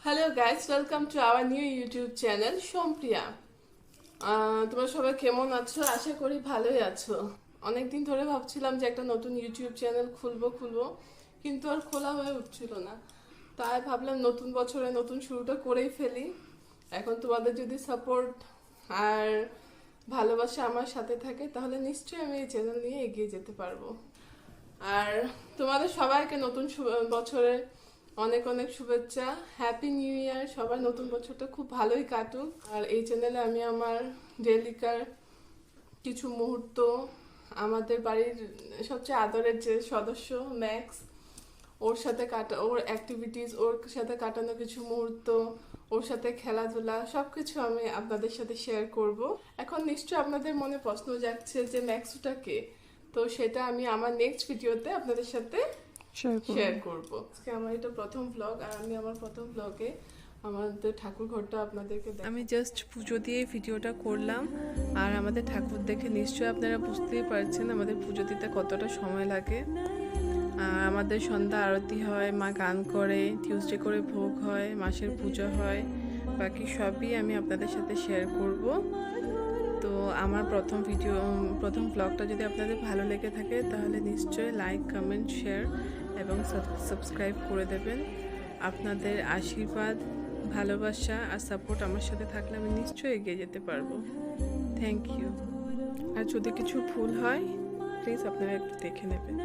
Hello guys, welcome to our new YouTube channel Sompriya. তোমরা সবাই কেমন আছো? আশা করি ভালোই আছো। অনেকদিন ধরে ভাবছিলাম যে একটা নতুন ইউটিউব চ্যানেল খুলবো, কিন্তু আর খোলা হয়ে উঠছিল না। তাই ভাবলাম নতুন বছরে নতুন শুরুটা করেই ফেলি। এখন তোমাদের যদি সাপোর্ট আর ভালোবাসা আমার সাথে থাকে তাহলে নিশ্চয়ই আমি এই চ্যানেল নিয়ে এগিয়ে যেতে পারবো। আর তোমাদের সবাইকে নতুন বছরে অনেক অনেক শুভেচ্ছা। Happy new year. সবার নতুন বছরটা খুব ভালোই কাটুক। আর এই চ্যানেলে আমি আমার ডেলিকার কিছু মুহূর্ত, আমাদের বাড়ির সবচেয়ে আদরের যে সদস্য ম্যাক্স, ওর অ্যাক্টিভিটিস, ওর সাথে কাটানো কিছু মুহূর্ত, ওর সাথে খেলাধুলা সবকিছু আমি আপনাদের সাথে শেয়ার করব। এখন নিশ্চয়ই আপনাদের মনে প্রশ্ন জাগছে যে ম্যাক্সটা কে, তো সেটা আমি আমার নেক্সট ভিডিওতে আপনাদের সাথে শেয়ার করব। আজকে আমার এটা প্রথম ব্লগ, আর আমি আমার প্রথম ব্লগে আমাদের ঠাকুর ঘরটা আপনাদেরকে আমি জাস্ট পুজো দিয়ে ভিডিওটা করলাম। আর আমাদের ঠাকুর দেখে নিশ্চয়ই আপনারা বুঝতেই পারছেন আমাদের পুজো দিতে কতটা সময় লাগে। আমাদের সন্ধ্যা আরতি হয়, মা গান করে, টিউসডে করে ভোগ হয়, মাসের পুজো হয়, বাকি সবই আমি আপনাদের সাথে শেয়ার করব। তো আমার প্রথম ব্লগটা যদি আপনাদের ভালো লেগে থাকে তাহলে নিশ্চয়ই লাইক, কমেন্ট, শেয়ার এবং সাবস্ক্রাইব করে দেবেন। আপনাদের আশীর্বাদ, ভালোবাসা আর সাপোর্ট আমার সাথে থাকলে আমি নিশ্চয়ই এগিয়ে যেতে পারবো। Thank you. আর যদি কিছু ভুল হয় প্লিজ আপনারা একটু দেখে নেবেন।